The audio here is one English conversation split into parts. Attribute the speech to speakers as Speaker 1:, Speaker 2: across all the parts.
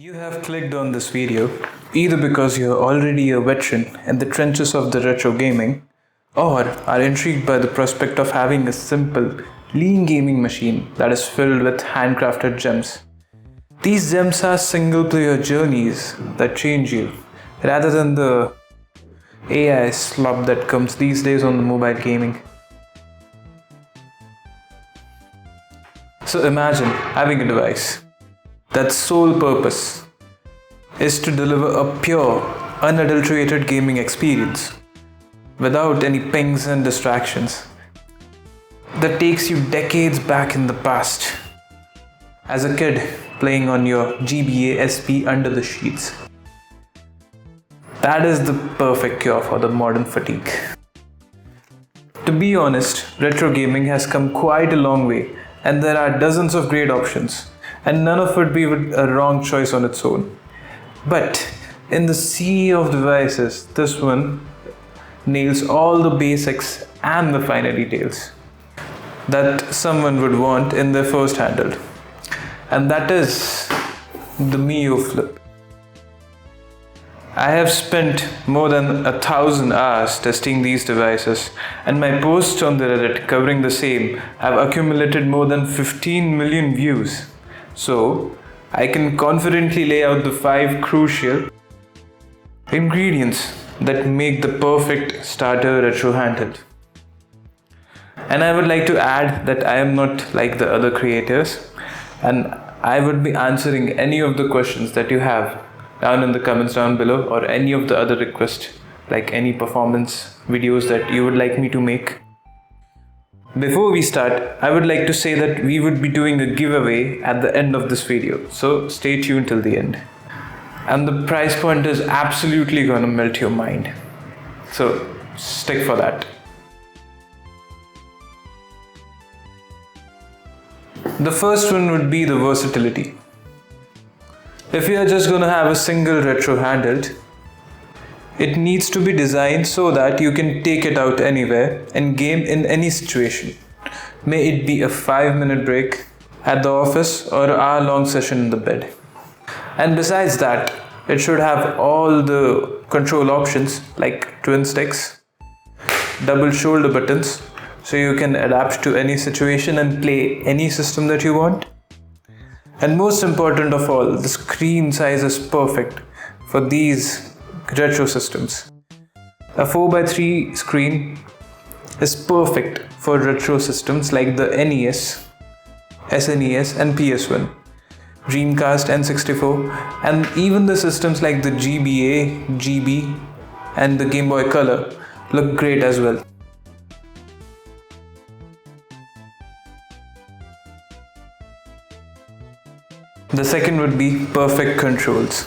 Speaker 1: You have clicked on this video either because you're already a veteran in the trenches of the retro gaming or are intrigued by the prospect of having a simple, lean gaming machine that is filled with handcrafted gems. These gems are single-player journeys that change you rather than the AI slop that comes these days on the mobile gaming. So imagine having a device that's sole purpose is to deliver a pure, unadulterated gaming experience without any pings and distractions that takes you decades back in the past as a kid playing on your GBA SP under the sheets. That is the perfect cure for the modern fatigue. To be honest, retro gaming has come quite a long way and there are dozens of great options, and none of it would be a wrong choice on its own. But in the sea of devices, this one nails all the basics and the finer details that someone would want in their first handheld. And that is the Mio Flip. I have spent more than 1,000 hours testing these devices, and my posts on the Reddit covering the same have accumulated more than 15 million views. So, I can confidently lay out the 5 crucial ingredients that make the perfect starter retro handheld. And I would like to add that I am not like the other creators, and I would be answering any of the questions that you have down in the comments down below, or any of the other requests, like any performance videos that you would like me to make. Before we start, I would like to say that we would be doing a giveaway at the end of this video, so stay tuned till the end. And the price point is absolutely gonna melt your mind, so stick for that. The first one would be the versatility. If you are just gonna have a single retro handheld, it needs to be designed so that you can take it out anywhere and game in any situation. May it be a 5-minute break at the office or an hour-long session in the bed. And besides that, it should have all the control options like twin sticks, double shoulder buttons, so you can adapt to any situation and play any system that you want. And most important of all, the screen size is perfect for these retro systems. A 4:3 screen is perfect for retro systems like the NES, SNES and PS1, Dreamcast N64, and even the systems like the GBA, GB and the Game Boy Color look great as well. The second would be perfect controls.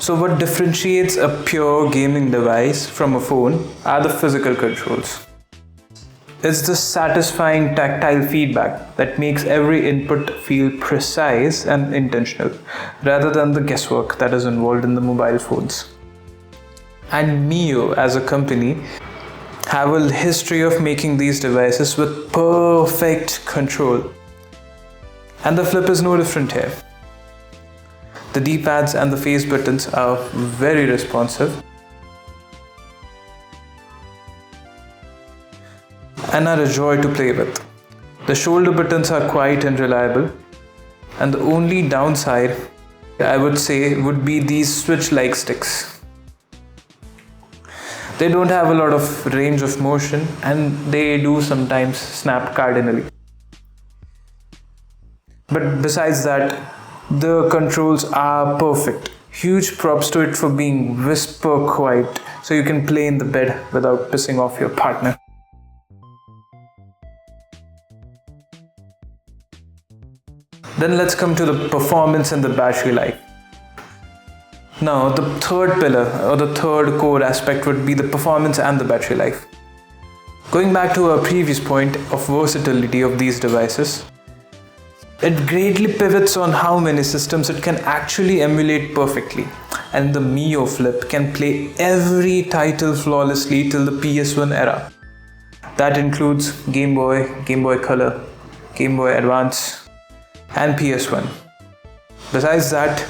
Speaker 1: So what differentiates a pure gaming device from a phone are the physical controls. It's the satisfying tactile feedback that makes every input feel precise and intentional, rather than the guesswork that is involved in the mobile phones. And Mio as a company have a history of making these devices with perfect control. And the Flip is no different here. The D-pads and the face buttons are very responsive and are a joy to play with. The shoulder buttons are quiet and reliable, and the only downside I would say would be these switch-like sticks. They don't have a lot of range of motion and they do sometimes snap cardinally. But besides that, the controls are perfect. Huge props to it for being whisper quiet, so you can play in the bed without pissing off your partner. Then let's come to the performance and the battery life. Now, the third pillar or the third core aspect would be the performance and the battery life. Going back to our previous point of versatility of these devices, it greatly pivots on how many systems it can actually emulate perfectly, and the Mio Flip can play every title flawlessly till the PS1 era. That includes Game Boy, Game Boy Color, Game Boy Advance and PS1. Besides that,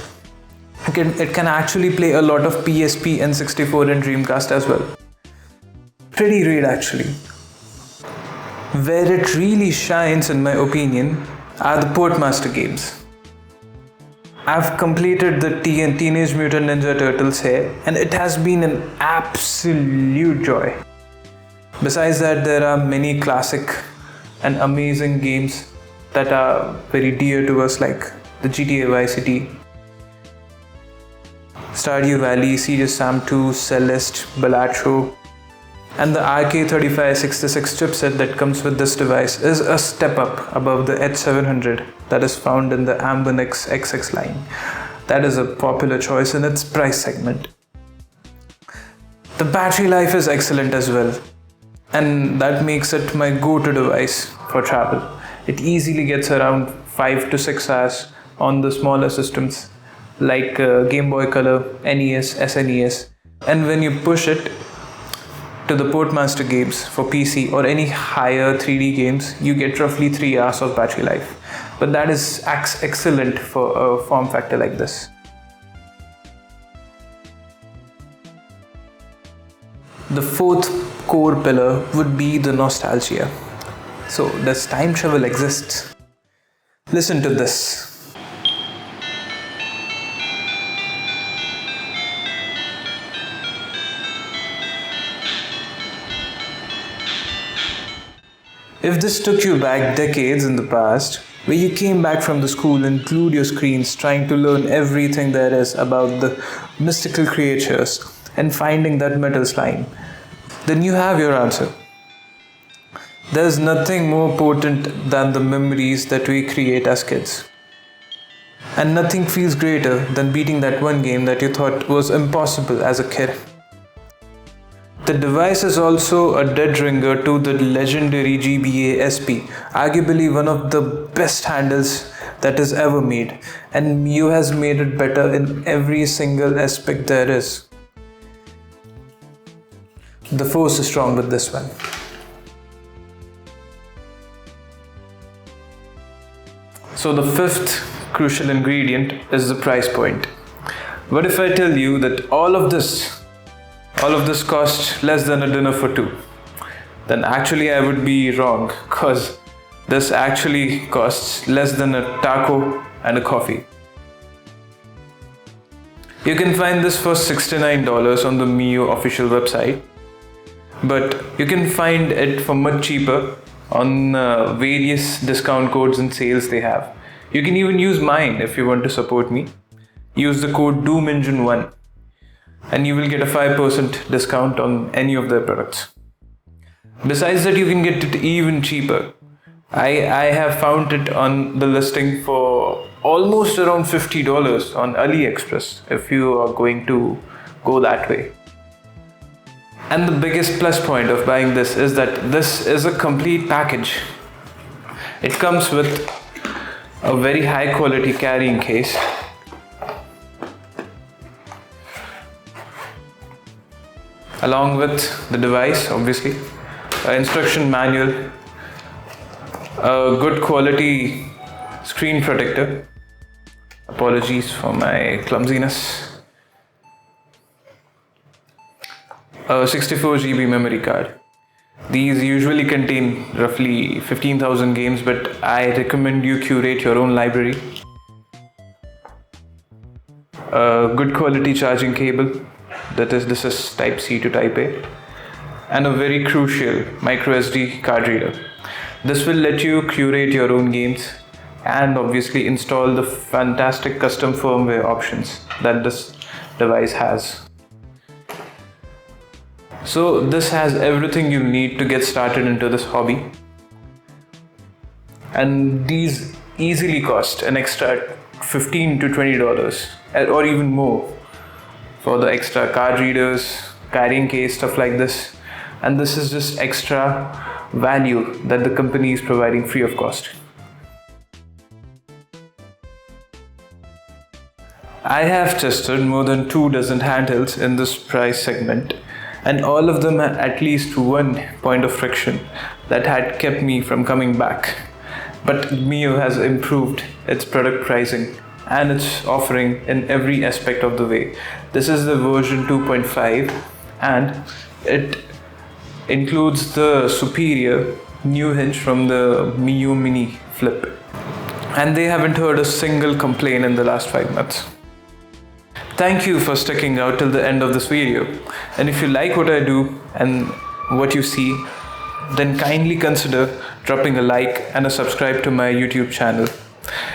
Speaker 1: It can actually play a lot of PSP, N64 and Dreamcast as well. Pretty great actually. Where it really shines in my opinion are the Portmaster games. I've completed the Teenage Mutant Ninja Turtles here and it has been an absolute joy. Besides that, there are many classic and amazing games that are very dear to us, like the GTA Vice City, Stardew Valley, Serious Sam 2, Celeste, Balatro, and the RK3566 chipset that comes with this device is a step up above the H700 that is found in the Ambonix XX line. That is a popular choice in its price segment. The battery life is excellent as well, and that makes it my go-to device for travel. It easily gets around 5 to 6 hours on the smaller systems like Game Boy Color, NES, SNES, and when you push it to the Portmaster games for PC or any higher 3D games, you get roughly 3 hours of battery life. But that is excellent for a form factor like this. The fourth core pillar would be the nostalgia. So, does time travel exist? Listen to this. If this took you back decades in the past, where you came back from the school and glued your screens trying to learn everything there is about the mystical creatures and finding that metal slime, then you have your answer. There's nothing more potent than the memories that we create as kids. And nothing feels greater than beating that one game that you thought was impossible as a kid. The device is also a dead ringer to the legendary GBA SP, arguably one of the best handles that is ever made, and Mio has made it better in every single aspect there is. The force is strong with this one. So the fifth crucial ingredient is the price point. What if I tell you that all of this costs less than a dinner for two? Then actually I would be wrong, cause this actually costs less than a taco and a coffee. You can find this for $69 on the Mio official website, but you can find it for much cheaper on various discount codes and sales they have. You can even use mine if you want to support me. Use the code DoomEngine1 and you will get a 5% discount on any of their products. Besides that, you can get it even cheaper. I have found it on the listing for almost around $50 on AliExpress if you are going to go that way. And the biggest plus point of buying this is that this is a complete package. It comes with a very high quality carrying case, along with the device, obviously, an instruction manual, a good quality screen protector, apologies for my clumsiness, a 64 GB memory card. These usually contain roughly 15,000 games, but I recommend you curate your own library. A good quality charging cable, this is type C to type A, and a very crucial micro SD card reader. This will let you curate your own games and obviously install the fantastic custom firmware options that this device has. So this has everything you need to get started into this hobby, and these easily cost an extra $15 to $20 or even more for the extra card readers, carrying case, stuff like this. And this is just extra value that the company is providing free of cost. I have tested more than 24 handhelds in this price segment, and all of them had at least one point of friction that had kept me from coming back. But Mio has improved its product pricing and its offering in every aspect of the way. This is the version 2.5 and it includes the superior new hinge from the Mio Mini Flip. And they haven't heard a single complaint in the last 5 months. Thank you for sticking out till the end of this video. And if you like what I do and what you see, then kindly consider dropping a like and a subscribe to my YouTube channel.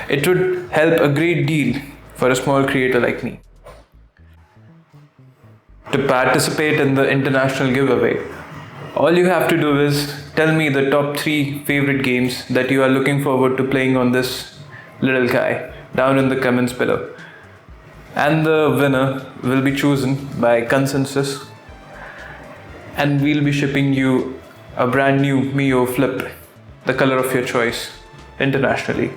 Speaker 1: It would help a great deal for a small creator like me. To participate in the international giveaway, all you have to do is tell me the top 3 favorite games that you are looking forward to playing on this little guy down in the comments below. And the winner will be chosen by consensus, and we'll be shipping you a brand new Mio Flip, the color of your choice, internationally.